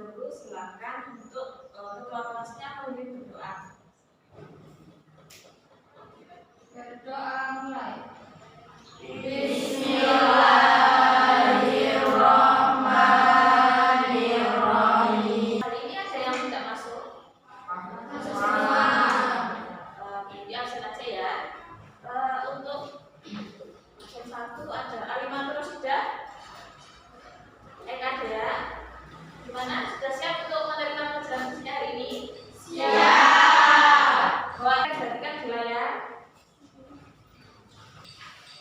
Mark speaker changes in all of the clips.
Speaker 1: dahulu silakan untuk ketua kelasnya memimpin berdoa.
Speaker 2: Berdoa mulai.
Speaker 1: Bismillahirrahmanirrahim. Hari ini ada yang tidak masuk? Di absen aja ya. Untuk absen 1 ada Alimatul Rosidah, Eka Dea. Gimana? Sudah siap untuk menerima pelajaran khususnya hari ini? Siap. Boleh perhatikan di layar.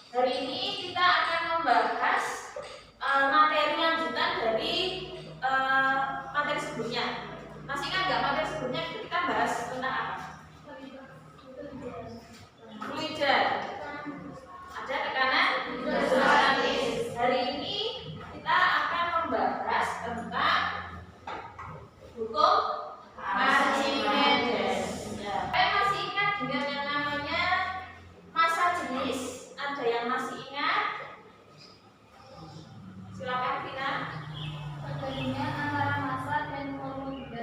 Speaker 1: Hari ini kita akan membahas materi lanjutan dari materi sebelumnya. Masih ingat nggak materi sebelumnya kita bahas tentang apa? Fluida. Ada tekanan statis. Hari ini kita akan membahas tentang hukum Archimedes. Saya masih ingat dengan yang namanya massa jenis? Ada yang masih ingat? Silakan Vina.
Speaker 2: Perbandingan antara massa dan volume.
Speaker 1: Di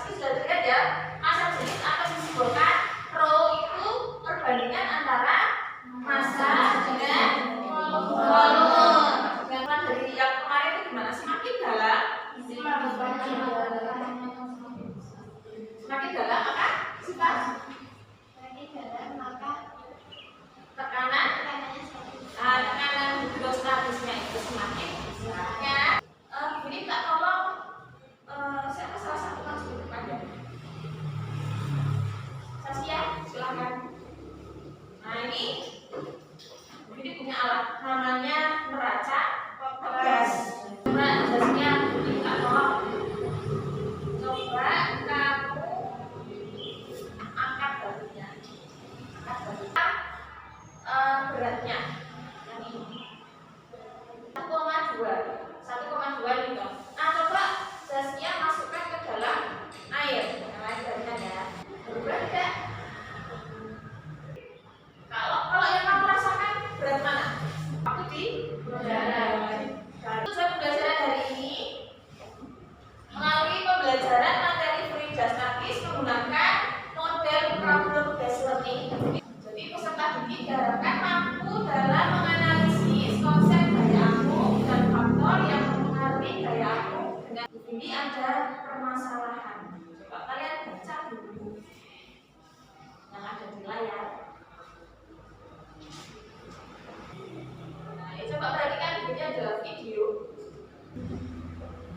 Speaker 1: sini sudah terlihat ya, massa jenis atau disimbolkan rho itu perbandingan antara massa dengan volume. Gambaran dari yang kemarin itu gimana? Semakin dalam maka sifat tekanan hidrostatisnya itu semakin banyak. Ini tak tolong siapa salah satu langsung di depan ya? Saskia, silakan. Nah ini punya alat namanya neraca gas. Coba Saskia, tak tolong. Coba kamu angkat batunya. Beratnya yang ini 1,2 gitu. Nah coba Saskia masukkan ke dalam air. Yang lain beratnya ya. Berubah tidak? Kalau yang kamu rasakan berat mana? Waktu di udara. Tujuan pembelajaran hari ini melalui pembelajaran materi fluida statis menggunakan model problem based learning. Jadi peserta didik diharapkan mampu dalam menganalisis konsep daya aku dan faktor yang mempengaruhi daya aku. Dengan ini ada permasalahan. Coba kalian baca dulu yang ada di layar. Nah, coba perhatikan ini adalah video.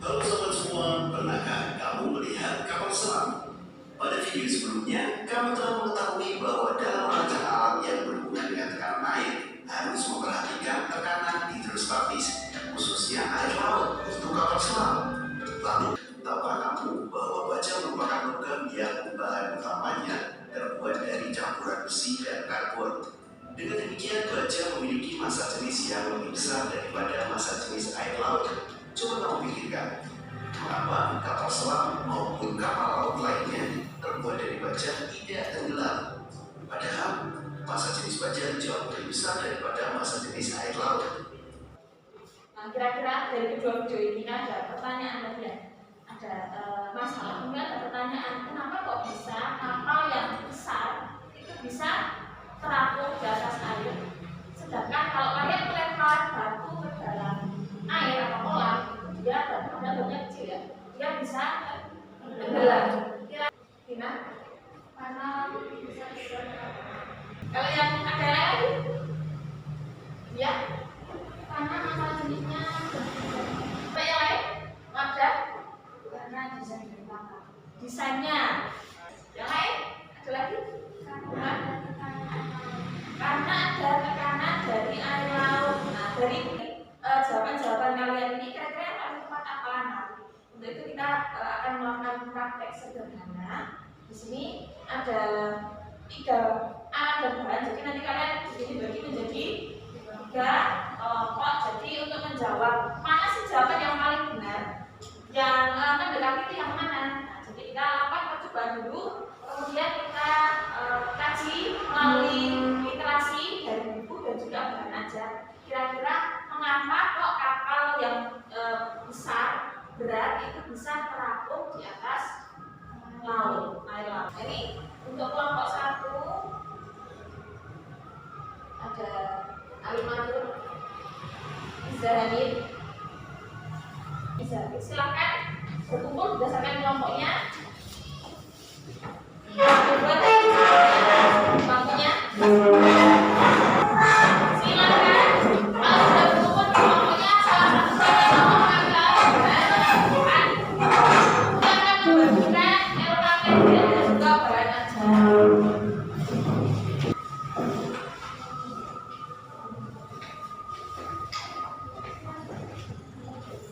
Speaker 3: Halo sobat semua, pernahkah kamu melihat kapal selam? Pada video sebelumnya, kamu telah mengetahui bahwa dalam merancang alat yang berhubungan dengan tekanan air harus memperhatikan tekanan hidrostatis, khususnya air laut untuk kapal selam. Lalu, tahukah kamu bahwa baja merupakan logam yang bahan utamanya terbuat dari campuran besi dan karbon? Dengan demikian, baja memiliki massa jenis yang lebih besar daripada massa jenis air laut. Coba kamu pikirkan, mengapa kapal selam maupun kapal laut lainnya terbuat dari baja tidak tenggelam? Padahal massa jenis baja jauh lebih besar daripada massa jenis air laut.
Speaker 1: Nah, kira-kira dari kedua video ini ada pertanyaan tadi ya? Ada masalah, kemudian ada pertanyaan, kenapa kok bisa kapal yang besar itu bisa terapung di atas air? Sedangkan kalau kalian melempar batu ke dalam air atau kolam, dia bentuknya kecil ya, dia bisa tenggelam. Kira-kira
Speaker 2: Karena
Speaker 1: kalau yang ada lagi, ya,
Speaker 2: karena massa jenisnya
Speaker 1: apa yang lain? Wadah,
Speaker 2: karena desain dari kapal.
Speaker 1: desainnya. Yang lain ada lagi? Karena ada tekanan dari air laut. Nah, dari jawaban-jawaban kalian ini kira-kira yang paling tepat apa? Nah, untuk itu kita akan melakukan praktek sederhana. Di sini ada 3 alat dan bahan. Jadi nanti kalian di sini bagi menjadi 3 kelompok. Jadi untuk menjawab mana sih jawaban yang paling benar, yang mendekati itu yang mana. Nah, jadi kita lakukan percobaan dulu. Kemudian kita kaji melalui literasi dari buku dan juga bahan ajar. Kira-kira mengapa kok kapal yang besar berat itu bisa terapung di atas laut, air laut. Ini untuk kelompok 1 ada Alimatur Izzahamid. Silakan berkumpul berdasarkan kelompoknya. Kelompoknya. Silakan kalau sudah berkumpul di kelompoknya, salah satu saja yang mau mengambil alih silakan membagikan LKPD dan juga bahan ajar.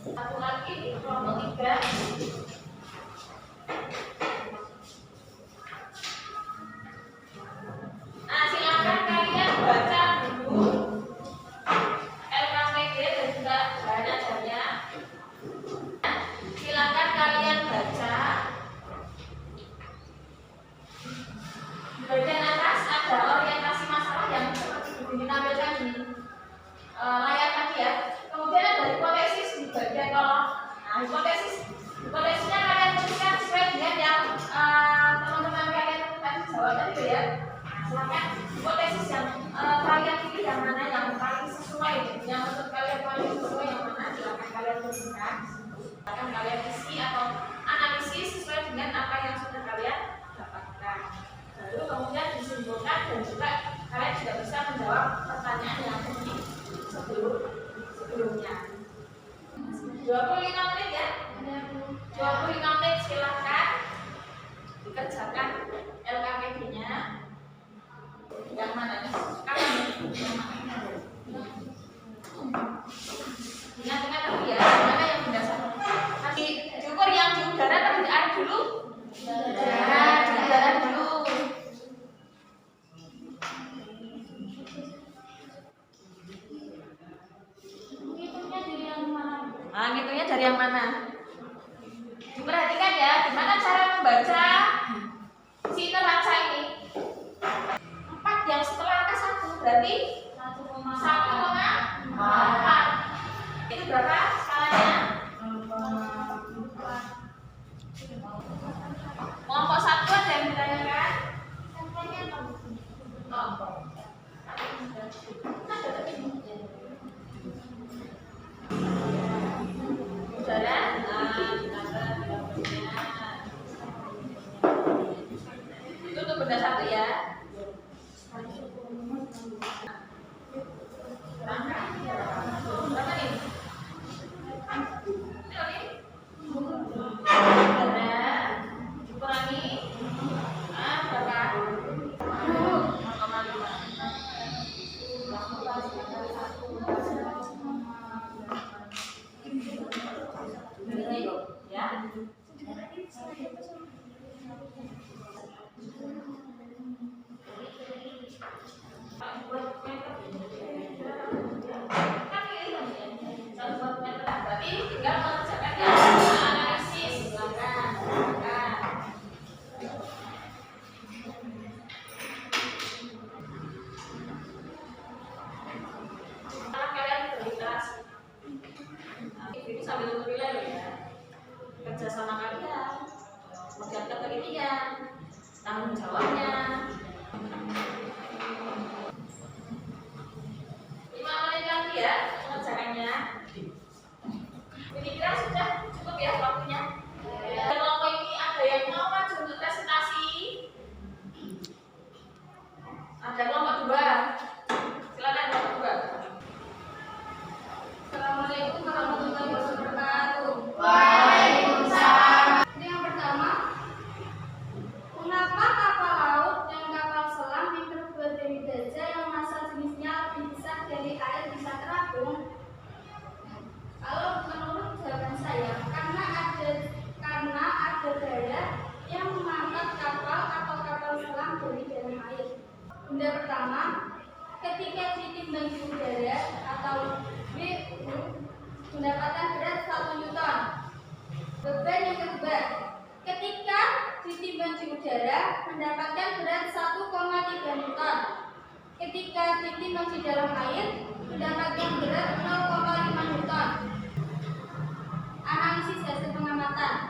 Speaker 1: Satu lagi di kelompok 3. Nah, silakan kalian baca dulu LKPD dan juga bahan ajarnya. Silakan kalian baca. Di bagian atas ada orientasi masalah yang seperti ditampilkan di layar tadi ya. Kemudian ada hipotesis di bagian kolom. Nah, hipotesisnya kalian tuliskan sesuai dengan yang teman-teman kalian tadi jawab tadi ya. Nah, silakan hipotesis yang kalian pilih yang mana yang paling sesuai, yang menurut kalian paling sesuai yang mana, silakan kalian tuliskan. Silakan kalian isi atau analisis sesuai dengan apa yang sudah kalian dapatkan. Lalu kemudian disimpulkan dan juga kalian juga bisa menjawab pertanyaan yang ada di sebelumnya. 25 menit ya. 25 menit silakan dikerjakan LKPD-nya. Yang mana nih? Ingat-ingat tapi ya, mana yang mendasar? Nanti diukur yang di udara atau di air dulu? Di udara dulu.
Speaker 2: Hitungnya dari yang mana?
Speaker 1: Nah, ngitungnya dari yang mana? Diperhatikan ya, gimana cara membaca si neraca ini? 4 yang setelah angka 1 berarti 1,4. Itu berapa skalanya? Kelompok 1 ada yang ditanyakan? Oh. Udara, itu untuk benda 1 ya. Berapa nih? Udara dikurangi berapa? 0,5. Ya. Berarti tinggal mengerjakan ya analisis. Silakan. Kalian berliterasi. Itu sambil menilai loh ya. Kerjasama kalian, kemudian ketelitian, tanggung jawabnya. 5 menit lagi ya pengerjaannya. Ini kira sudah cukup ya waktunya. Kelompok ini ada yang mau maju untuk presentasi? Ada kelompok 2. Silakan kelompok 2. Assalamualaikum warahmatullahi wabarakatuh.
Speaker 2: Waalaikumsalam. Yang pertama, mengapa kapal laut dan kapal selam yang terbuat dari baja yang massa jenisnya lebih besar dari air bisa terapung? Kalau menurut jawaban saya, karena ada daya yang mengangkat kapal atau kapal selam dari dalam air. Benda pertama, ketika ditimbang di udara atau BU mendapatkan berat 1 Newton. Beban yang kedua, ketika ditimbang di udara mendapatkan berat 1,3 Newton. Ketika ditimbang di dalam air mendapatkan berat 0,5 Newton. Analisis hasil pengamatan.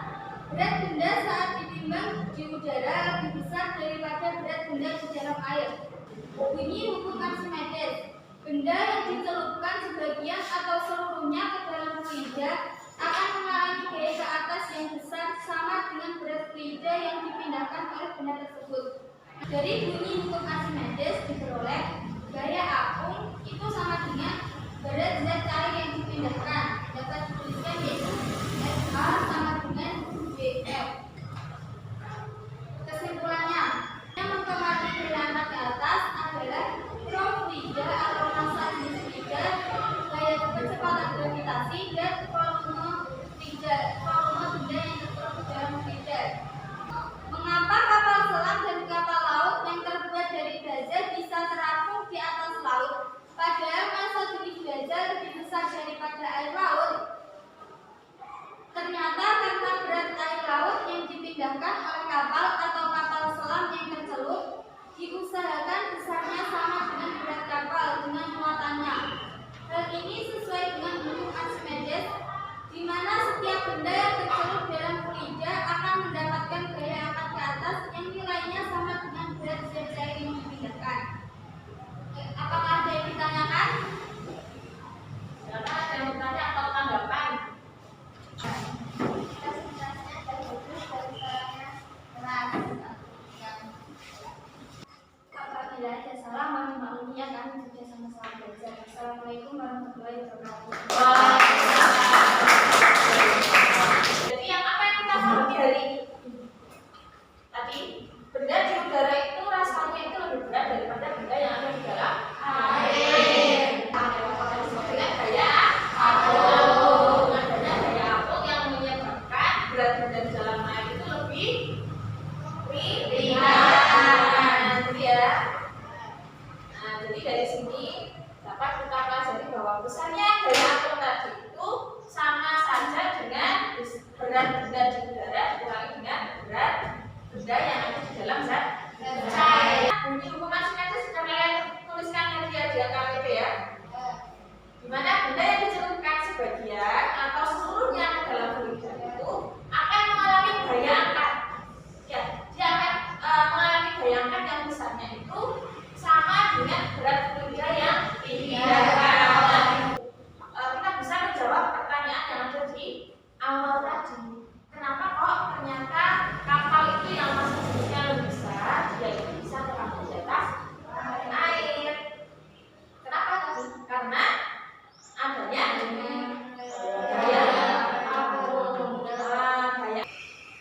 Speaker 2: Berat benda saat ditimbang di udara lebih besar daripada berat benda di dalam air. Bunyi hukum Archimedes. Benda yang dicelupkan sebagian atau seluruhnya ke dalam fluida akan mengalami gaya ke atas yang besar sama dengan berat fluida yang dipindahkan oleh benda tersebut. Dari bunyi hukum Archimedes diperoleh gaya apung itu sama dengan berat zat cair yang dipindahkan. Dapat dituliskan yaitu FA sama dengan BF. Kesimpulannya, yang mempengaruhi gaya angkat ke atas adalah ruang fluida atau massa jenis fluida, gaya kecepatan gravitasi, dan volume benda yang tertuang di dalam fluida. Mengapa kapal selam dan kapal laut yang terbuat dari baja bisa terapung di atas laut, padahal massa jenis baja lebih besar daripada air laut? Ternyata karena berat air laut yang dipindahkan oleh kapal atau kapal selam yang tercelup diusahakan besarnya sama dengan berat kapal dengan muatannya. Hal ini sesuai dengan hukum Archimedes, di mana setiap benda yang tercelup dalam fluida akan mendapatkan gaya angkat ke atas yang nilainya sama dengan berat zat cair yang dipindahkan. Apakah ada yang ditanyakan?
Speaker 1: Silakan ada yang bertanya atau tanggapan?
Speaker 2: Apabila ada salah, mohon dimaklumi ya, kami sudah sama-sama belajar. Assalamualaikum warahmatullahi wabarakatuh.
Speaker 1: Jadi yang apa yang kita pahami hari ini? Tadi benda di udara itu rasanya itu lebih berat daripada benda yang ada di dalam air. Dengan gaya apung, adanya gaya apung yang menyebabkan berat benda di dalam air itu lebih ringan, gitu ya. Nah, jadi dari sini dapat kita pelajari bahwa besarnya gaya apung tadi itu sama saja dengan berat benda di udara dikurangi dengan berat benda yang ada di dalam zat cair. Bunyi hukum Archimedes sudah kalian tuliskan nanti ya di KTP ya. Dimana benda yang dicelupkan sebagian atau seluruhnya ke dalam fluida itu akan mengalami gaya angkat. Ya, dia akan mengalami gaya angkat yang besarnya itu sama dengan berat fluida yang dipindahkan. Kita bisa menjawab pertanyaan yang ada di awal tadi. Kenapa kok ternyata kapal itu yang massa jenisnya lebih besar, dia itu bisa terapung di atas air? Kenapa tadi? Karena adanya gaya apung. Gaya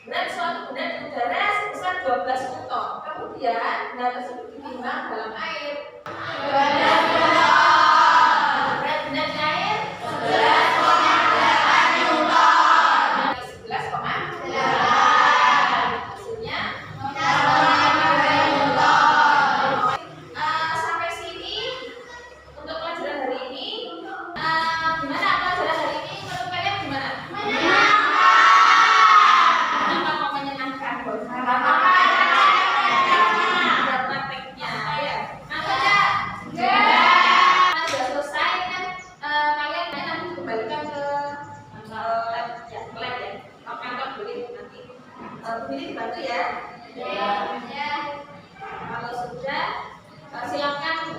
Speaker 1: berat suatu benda di udara sebesar 12 newton. Kemudian benda tersebut ditimbang dalam air. 12 berat benda di air 11,8 newton. 11,8. Hasilnya 0,2 newton. Sampai sini untuk pelajaran hari ini. Gimana pelajaran hari ini? Menurut kalian gimana? Kenapa kok menyenangkan? Ada prakteknya ya. Makanya sudah selesai kan, kalian nanti kembalikan ke lab ya, kantor boleh nanti. Begini dibantu ya.
Speaker 2: Ya.
Speaker 1: Kalau sudah silakan